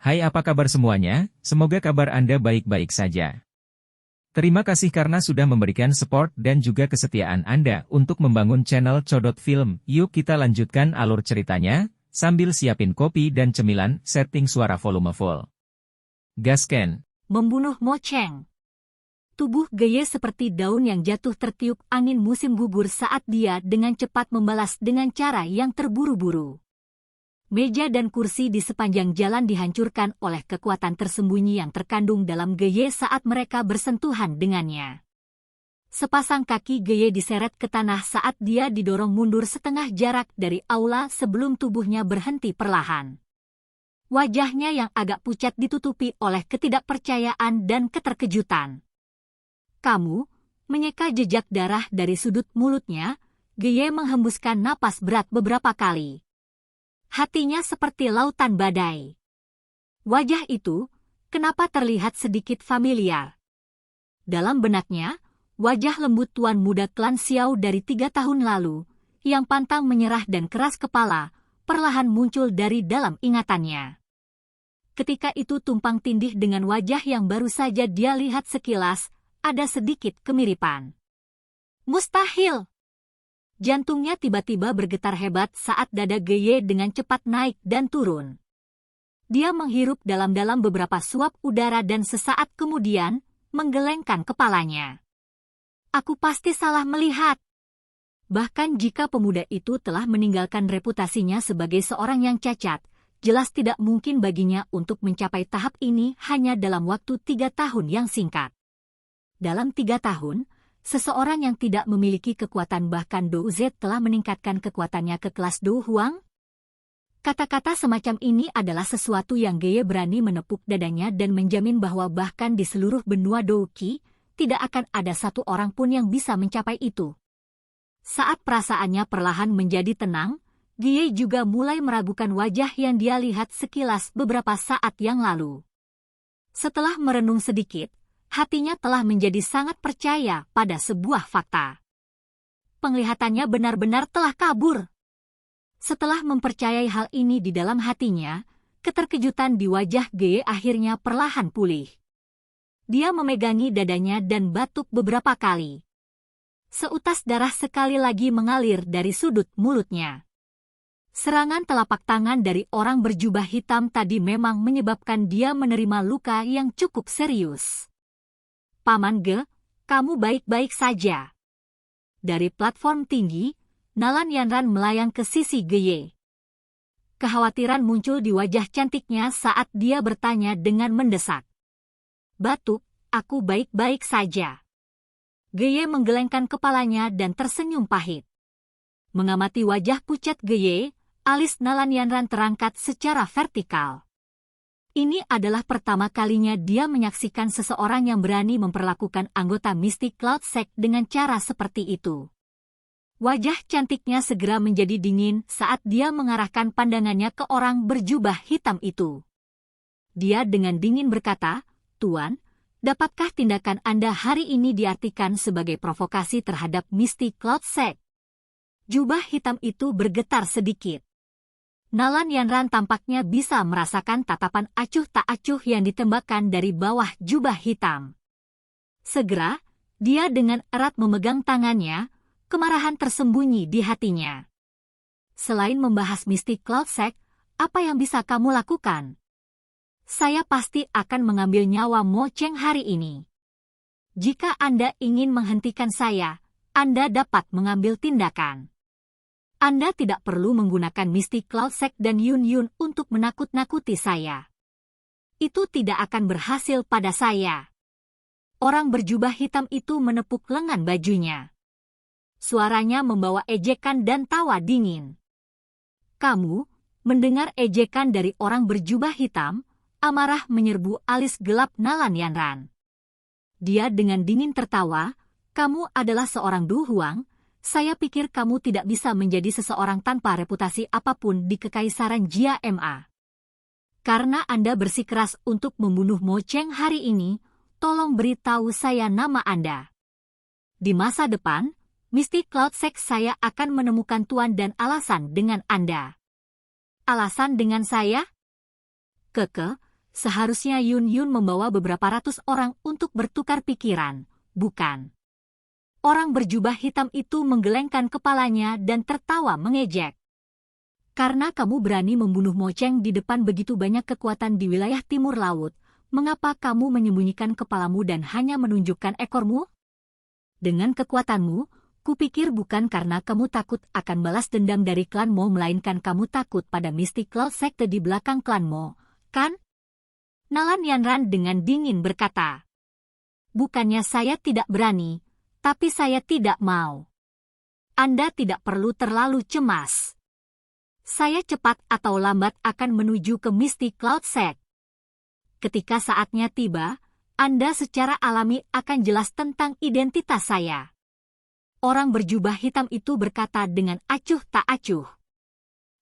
Hai, apa kabar semuanya? Semoga kabar Anda baik-baik saja. Terima kasih karena sudah memberikan support dan juga kesetiaan Anda untuk membangun channel Codot Film. Yuk kita lanjutkan alur ceritanya, sambil siapin kopi dan cemilan, setting suara volume full. Gasken. Membunuh Mo Cheng. Tubuh Geye seperti daun yang jatuh tertiup angin musim gugur saat dia dengan cepat membalas dengan cara yang terburu-buru. Meja dan kursi di sepanjang jalan dihancurkan oleh kekuatan tersembunyi yang terkandung dalam Geye saat mereka bersentuhan dengannya. Sepasang kaki Geye diseret ke tanah saat dia didorong mundur setengah jarak dari aula sebelum tubuhnya berhenti perlahan. Wajahnya yang agak pucat ditutupi oleh ketidakpercayaan dan keterkejutan. Kamu, menyeka jejak darah dari sudut mulutnya, Geye menghembuskan napas berat beberapa kali. Hatinya seperti lautan badai. Wajah itu, kenapa terlihat sedikit familiar? Dalam benaknya, wajah lembut tuan muda klan Xiao dari 3 tahun lalu, yang pantang menyerah dan keras kepala, perlahan muncul dari dalam ingatannya. Ketika itu tumpang tindih dengan wajah yang baru saja dia lihat sekilas, ada sedikit kemiripan. Mustahil! Jantungnya tiba-tiba bergetar hebat saat dada Geye dengan cepat naik dan turun. Dia menghirup dalam-dalam beberapa suap udara dan sesaat kemudian, menggelengkan kepalanya. Aku pasti salah melihat. Bahkan jika pemuda itu telah meninggalkan reputasinya sebagai seorang yang cacat, jelas tidak mungkin baginya untuk mencapai tahap ini hanya dalam waktu 3 tahun yang singkat. Dalam 3 tahun, seseorang yang tidak memiliki kekuatan bahkan Dou Z telah meningkatkan kekuatannya ke kelas Dou Huang? Kata-kata semacam ini adalah sesuatu yang Geye berani menepuk dadanya dan menjamin bahwa bahkan di seluruh benua Dou Qi, tidak akan ada satu orang pun yang bisa mencapai itu. Saat perasaannya perlahan menjadi tenang, Geye juga mulai meragukan wajah yang dia lihat sekilas beberapa saat yang lalu. Setelah merenung sedikit, hatinya telah menjadi sangat percaya pada sebuah fakta. Penglihatannya benar-benar telah kabur. Setelah mempercayai hal ini di dalam hatinya, keterkejutan di wajah Geye akhirnya perlahan pulih. Dia memegangi dadanya dan batuk beberapa kali. Seutas darah sekali lagi mengalir dari sudut mulutnya. Serangan telapak tangan dari orang berjubah hitam tadi memang menyebabkan dia menerima luka yang cukup serius. Paman Ge, kamu baik-baik saja. Dari platform tinggi, Nalan Yanran melayang ke sisi Geye. Kekhawatiran muncul di wajah cantiknya saat dia bertanya dengan mendesak. Batuk, aku baik-baik saja. Geye menggelengkan kepalanya dan tersenyum pahit. Mengamati wajah pucat Geye, alis Nalan Yanran terangkat secara vertikal. Ini adalah pertama kalinya dia menyaksikan seseorang yang berani memperlakukan anggota Mystic Cloud Sect dengan cara seperti itu. Wajah cantiknya segera menjadi dingin saat dia mengarahkan pandangannya ke orang berjubah hitam itu. Dia dengan dingin berkata, "Tuan, dapatkah tindakan Anda hari ini diartikan sebagai provokasi terhadap Mystic Cloud Sect?" Jubah hitam itu bergetar sedikit. Nalan Yanran tampaknya bisa merasakan tatapan acuh tak acuh yang ditembakkan dari bawah jubah hitam. Segera, dia dengan erat memegang tangannya, kemarahan tersembunyi di hatinya. Selain membahas Mystic Cloud Sect, apa yang bisa kamu lakukan? Saya pasti akan mengambil nyawa Mo Cheng hari ini. Jika Anda ingin menghentikan saya, Anda dapat mengambil tindakan. Anda tidak perlu menggunakan Mystic Cloud Sect dan Yun Yun untuk menakut-nakuti saya. Itu tidak akan berhasil pada saya. Orang berjubah hitam itu menepuk lengan bajunya. Suaranya membawa ejekan dan tawa dingin. Kamu, mendengar ejekan dari orang berjubah hitam, amarah menyerbu alis gelap Nalan Yanran. Dia dengan dingin tertawa, kamu adalah seorang Du Huang. Saya pikir kamu tidak bisa menjadi seseorang tanpa reputasi apapun di Kekaisaran Jia Ma. Karena Anda bersikeras untuk membunuh Mo Cheng hari ini, tolong beritahu saya nama Anda. Di masa depan, Mystic Cloud Sect saya akan menemukan tuan dan alasan dengan Anda. Alasan dengan saya? Keke, Seharusnya Yun Yun membawa beberapa ratus orang untuk bertukar pikiran, bukan? Orang berjubah hitam itu menggelengkan kepalanya dan tertawa mengejek. Karena kamu berani membunuh Mo Cheng di depan begitu banyak kekuatan di wilayah timur laut, mengapa kamu menyembunyikan kepalamu dan hanya menunjukkan ekormu? Dengan kekuatanmu, kupikir bukan karena kamu takut akan balas dendam dari klan Mo, melainkan kamu takut pada Mystic Cloud sekte di belakang klan Mo, kan? Nalan Yanran dengan dingin berkata. Bukannya saya tidak berani, tapi saya tidak mau. Anda tidak perlu terlalu cemas. Saya cepat atau lambat akan menuju ke Mystic Cloud Sect. Ketika saatnya tiba, Anda secara alami akan jelas tentang identitas saya. Orang berjubah hitam itu berkata dengan acuh tak acuh.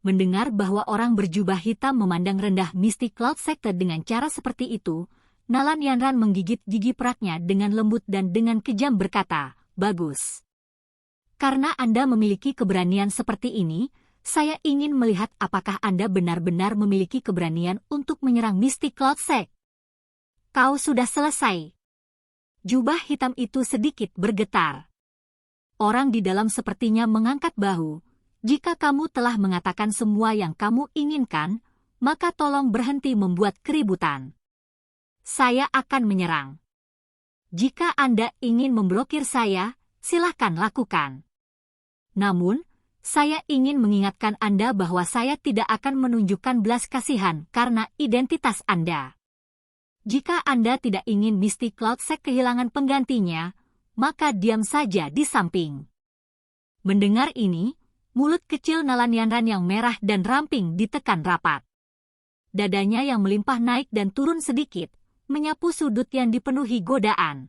Mendengar bahwa orang berjubah hitam memandang rendah Mystic Cloud Sector dengan cara seperti itu, Nalan Yanran menggigit gigi peraknya dengan lembut dan dengan kejam berkata, bagus. Karena Anda memiliki keberanian seperti ini, saya ingin melihat apakah Anda benar-benar memiliki keberanian untuk menyerang Mystic Cloud Sect. Kau sudah selesai. Jubah hitam itu sedikit bergetar. Orang di dalam sepertinya mengangkat bahu. Jika kamu telah mengatakan semua yang kamu inginkan, maka tolong berhenti membuat keributan. Saya akan menyerang. Jika Anda ingin memblokir saya, silakan lakukan. Namun, saya ingin mengingatkan Anda bahwa saya tidak akan menunjukkan belas kasihan karena identitas Anda. Jika Anda tidak ingin Mystic Cloud Sect kehilangan penggantinya, maka diam saja di samping. Mendengar ini, mulut kecil Nalan Yanran yang merah dan ramping ditekan rapat. Dadanya yang melimpah naik dan turun sedikit, menyapu sudut yang dipenuhi godaan.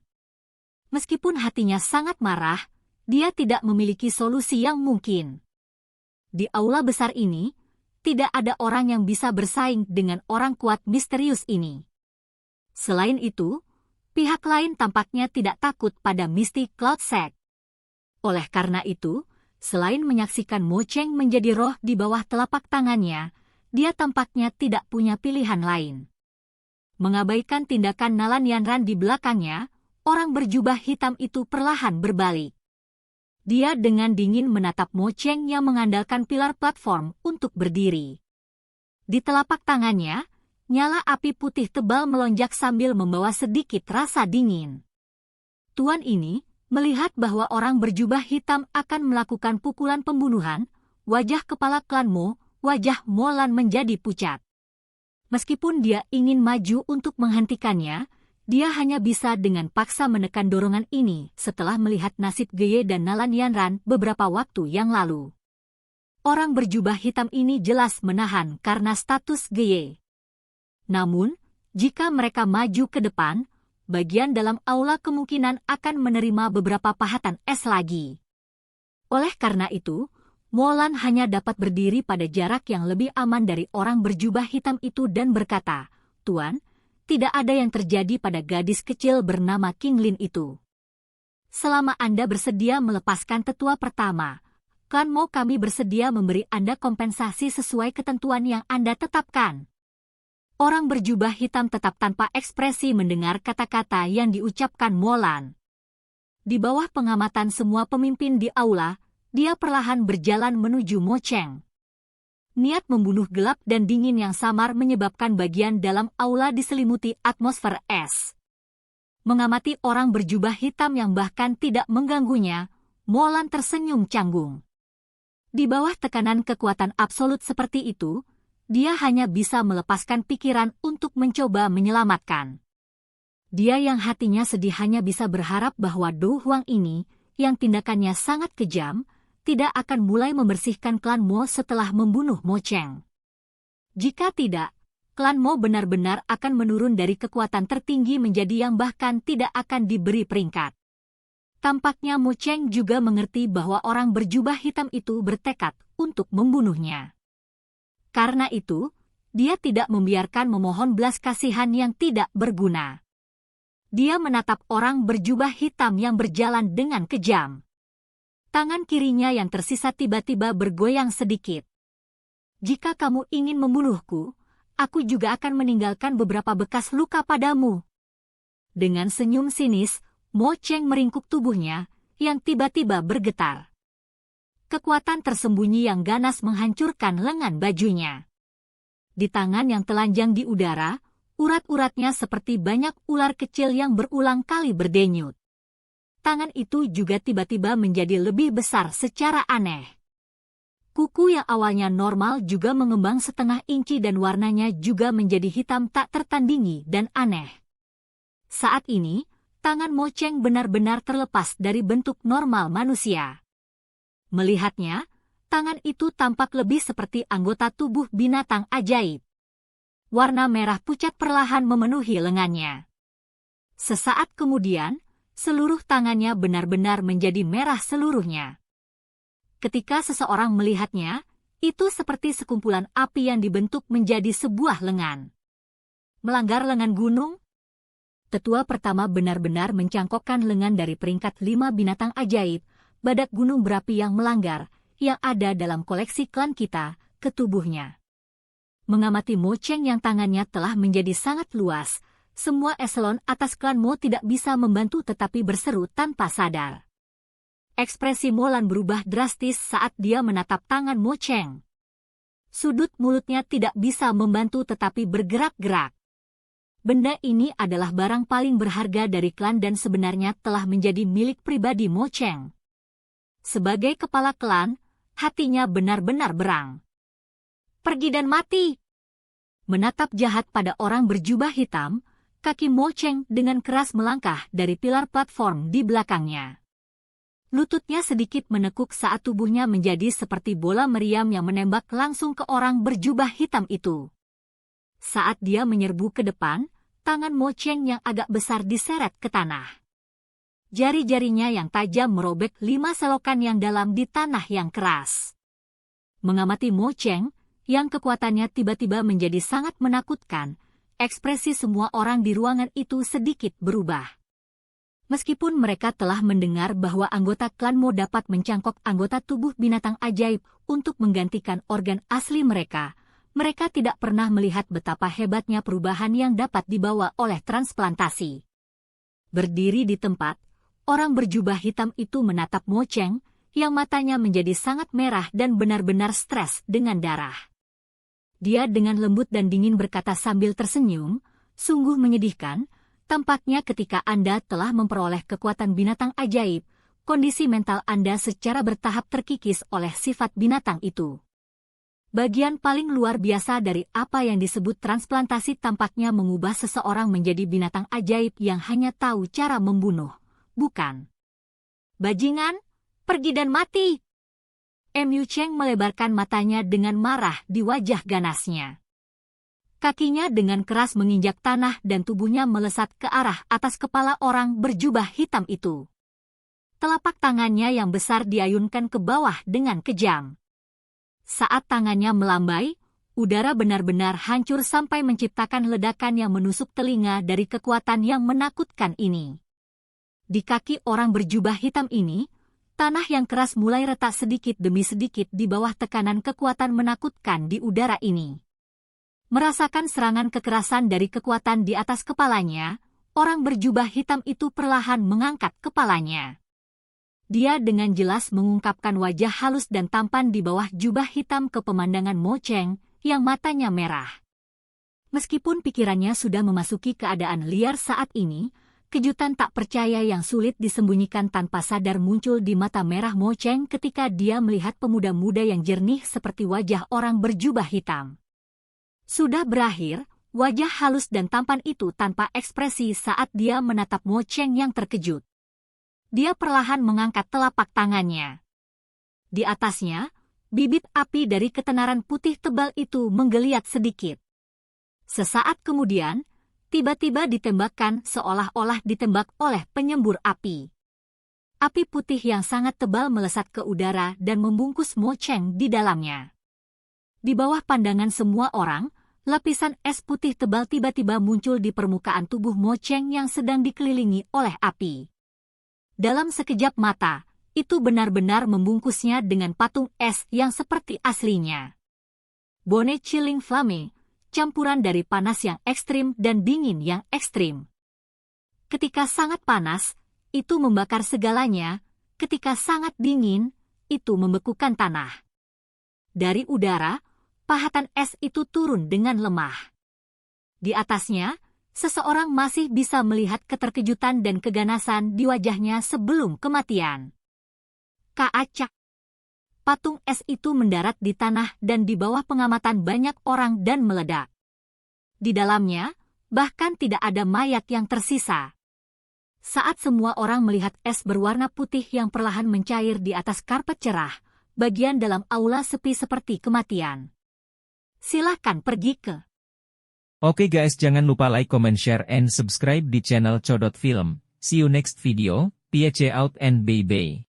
Meskipun hatinya sangat marah, dia tidak memiliki solusi yang mungkin. Di aula besar ini, tidak ada orang yang bisa bersaing dengan orang kuat misterius ini. Selain itu, pihak lain tampaknya tidak takut pada Mystic Cloud Sect. Oleh karena itu, selain menyaksikan Mo Cheng menjadi roh di bawah telapak tangannya, dia tampaknya tidak punya pilihan lain. Mengabaikan tindakan Nalan Yanran di belakangnya, orang berjubah hitam itu perlahan berbalik. Dia dengan dingin menatap Mo Cheng yang mengandalkan pilar platform untuk berdiri. Di telapak tangannya, nyala api putih tebal melonjak sambil membawa sedikit rasa dingin. Tuan ini melihat bahwa orang berjubah hitam akan melakukan pukulan pembunuhan, wajah kepala klan Mo, wajah Molan menjadi pucat. Meskipun dia ingin maju untuk menghentikannya, dia hanya bisa dengan paksa menekan dorongan ini setelah melihat nasib Geye dan Nalan Yanran beberapa waktu yang lalu. Orang berjubah hitam ini jelas menahan karena status Geye. Namun, jika mereka maju ke depan, bagian dalam aula kemungkinan akan menerima beberapa pahatan es lagi. Oleh karena itu, Molan hanya dapat berdiri pada jarak yang lebih aman dari orang berjubah hitam itu dan berkata, Tuan, tidak ada yang terjadi pada gadis kecil bernama King Lin itu. Selama Anda bersedia melepaskan tetua pertama, klan Mo kami bersedia memberi Anda kompensasi sesuai ketentuan yang Anda tetapkan. Orang berjubah hitam tetap tanpa ekspresi mendengar kata-kata yang diucapkan Molan. Di bawah pengamatan semua pemimpin di aula, dia perlahan berjalan menuju Mo Cheng. Niat membunuh gelap dan dingin yang samar menyebabkan bagian dalam aula diselimuti atmosfer es. Mengamati orang berjubah hitam yang bahkan tidak mengganggunya, Molan tersenyum canggung. Di bawah tekanan kekuatan absolut seperti itu, dia hanya bisa melepaskan pikiran untuk mencoba menyelamatkan. Dia yang hatinya sedih hanya bisa berharap bahwa Do Huang ini, yang tindakannya sangat kejam, tidak akan mulai membersihkan klan Mo setelah membunuh Mo Cheng. Jika tidak, klan Mo benar-benar akan menurun dari kekuatan tertinggi menjadi yang bahkan tidak akan diberi peringkat. Tampaknya Mo Cheng juga mengerti bahwa orang berjubah hitam itu bertekad untuk membunuhnya. Karena itu, dia tidak membiarkan memohon belas kasihan yang tidak berguna. Dia menatap orang berjubah hitam yang berjalan dengan kejam. Tangan kirinya yang tersisa tiba-tiba bergoyang sedikit. Jika kamu ingin membunuhku, aku juga akan meninggalkan beberapa bekas luka padamu. Dengan senyum sinis, Mo Cheng meringkuk tubuhnya, yang tiba-tiba bergetar. Kekuatan tersembunyi yang ganas menghancurkan lengan bajunya. Di tangan yang telanjang di udara, urat-uratnya seperti banyak ular kecil yang berulang kali berdenyut. Tangan itu juga tiba-tiba menjadi lebih besar secara aneh. Kuku yang awalnya normal juga mengembang setengah inci dan warnanya juga menjadi hitam tak tertandingi dan aneh. Saat ini, tangan Mo Cheng benar-benar terlepas dari bentuk normal manusia. Melihatnya, tangan itu tampak lebih seperti anggota tubuh binatang ajaib. Warna merah pucat perlahan memenuhi lengannya. Sesaat kemudian, seluruh tangannya benar-benar menjadi merah seluruhnya. Ketika seseorang melihatnya, itu seperti sekumpulan api yang dibentuk menjadi sebuah lengan. Melanggar lengan gunung? Tetua pertama benar-benar mencangkokkan lengan dari peringkat 5 binatang ajaib, badak gunung berapi yang melanggar, yang ada dalam koleksi klan kita, ke tubuhnya. Mengamati Mo Cheng yang tangannya telah menjadi sangat luas, semua eselon atas klan Mo tidak bisa membantu tetapi berseru tanpa sadar. Ekspresi Mo Lan berubah drastis saat dia menatap tangan Mo Cheng. Sudut mulutnya tidak bisa membantu tetapi bergerak-gerak. Benda ini adalah barang paling berharga dari klan dan sebenarnya telah menjadi milik pribadi Mo Cheng. Sebagai kepala klan, hatinya benar-benar berang. Pergi dan mati! Menatap jahat pada orang berjubah hitam, kaki Mo Cheng dengan keras melangkah dari pilar platform di belakangnya. Lututnya sedikit menekuk saat tubuhnya menjadi seperti bola meriam yang menembak langsung ke orang berjubah hitam itu. Saat dia menyerbu ke depan, tangan Mo Cheng yang agak besar diseret ke tanah. Jari-jarinya yang tajam merobek 5 selokan yang dalam di tanah yang keras. Mengamati Mo Cheng, yang kekuatannya tiba-tiba menjadi sangat menakutkan, ekspresi semua orang di ruangan itu sedikit berubah. Meskipun mereka telah mendengar bahwa anggota klan Mo dapat mencangkok anggota tubuh binatang ajaib untuk menggantikan organ asli mereka, mereka tidak pernah melihat betapa hebatnya perubahan yang dapat dibawa oleh transplantasi. Berdiri di tempat, orang berjubah hitam itu menatap Mo Cheng, yang matanya menjadi sangat merah dan benar-benar stres dengan darah. Dia dengan lembut dan dingin berkata sambil tersenyum, sungguh menyedihkan. Tampaknya ketika Anda telah memperoleh kekuatan binatang ajaib, kondisi mental Anda secara bertahap terkikis oleh sifat binatang itu. Bagian paling luar biasa dari apa yang disebut transplantasi tampaknya mengubah seseorang menjadi binatang ajaib yang hanya tahu cara membunuh, bukan? Bajingan, pergi dan mati! Mu Cheng melebarkan matanya dengan marah di wajah ganasnya. Kakinya dengan keras menginjak tanah dan tubuhnya melesat ke arah atas kepala orang berjubah hitam itu. Telapak tangannya yang besar diayunkan ke bawah dengan kejam. Saat tangannya melambai, udara benar-benar hancur sampai menciptakan ledakan yang menusuk telinga dari kekuatan yang menakutkan ini. Di kaki orang berjubah hitam ini, tanah yang keras mulai retak sedikit demi sedikit di bawah tekanan kekuatan menakutkan di udara ini. Merasakan serangan kekerasan dari kekuatan di atas kepalanya, orang berjubah hitam itu perlahan mengangkat kepalanya. Dia dengan jelas mengungkapkan wajah halus dan tampan di bawah jubah hitam ke pemandangan Mo Cheng, yang matanya merah. Meskipun pikirannya sudah memasuki keadaan liar saat ini, kejutan tak percaya yang sulit disembunyikan tanpa sadar muncul di mata merah Mo Cheng ketika dia melihat pemuda-muda yang jernih seperti wajah orang berjubah hitam. Sudah berakhir, wajah halus dan tampan itu tanpa ekspresi saat dia menatap Mo Cheng yang terkejut. Dia perlahan mengangkat telapak tangannya. Di atasnya, bibit api dari ketenaran putih tebal itu menggeliat sedikit. Sesaat kemudian, tiba-tiba ditembakkan seolah-olah ditembak oleh penyembur api. Api putih yang sangat tebal melesat ke udara dan membungkus Mo Cheng di dalamnya. Di bawah pandangan semua orang, lapisan es putih tebal tiba-tiba muncul di permukaan tubuh Mo Cheng yang sedang dikelilingi oleh api. Dalam sekejap mata, itu benar-benar membungkusnya dengan patung es yang seperti aslinya. Bone Chilling Flame, campuran dari panas yang ekstrim dan dingin yang ekstrim. Ketika sangat panas, itu membakar segalanya, ketika sangat dingin, itu membekukan tanah. Dari udara, pahatan es itu turun dengan lemah. Di atasnya, seseorang masih bisa melihat keterkejutan dan keganasan di wajahnya sebelum kematian. Kaacak. Patung es itu mendarat di tanah dan di bawah pengamatan banyak orang dan meledak. Di dalamnya, bahkan tidak ada mayat yang tersisa. Saat semua orang melihat es berwarna putih yang perlahan mencair di atas karpet cerah, bagian dalam aula sepi seperti kematian. Silahkan pergi ke. Oke guys, jangan lupa like, comment, share, and subscribe di channel Codot Film. See you next video, peace out and bye-bye.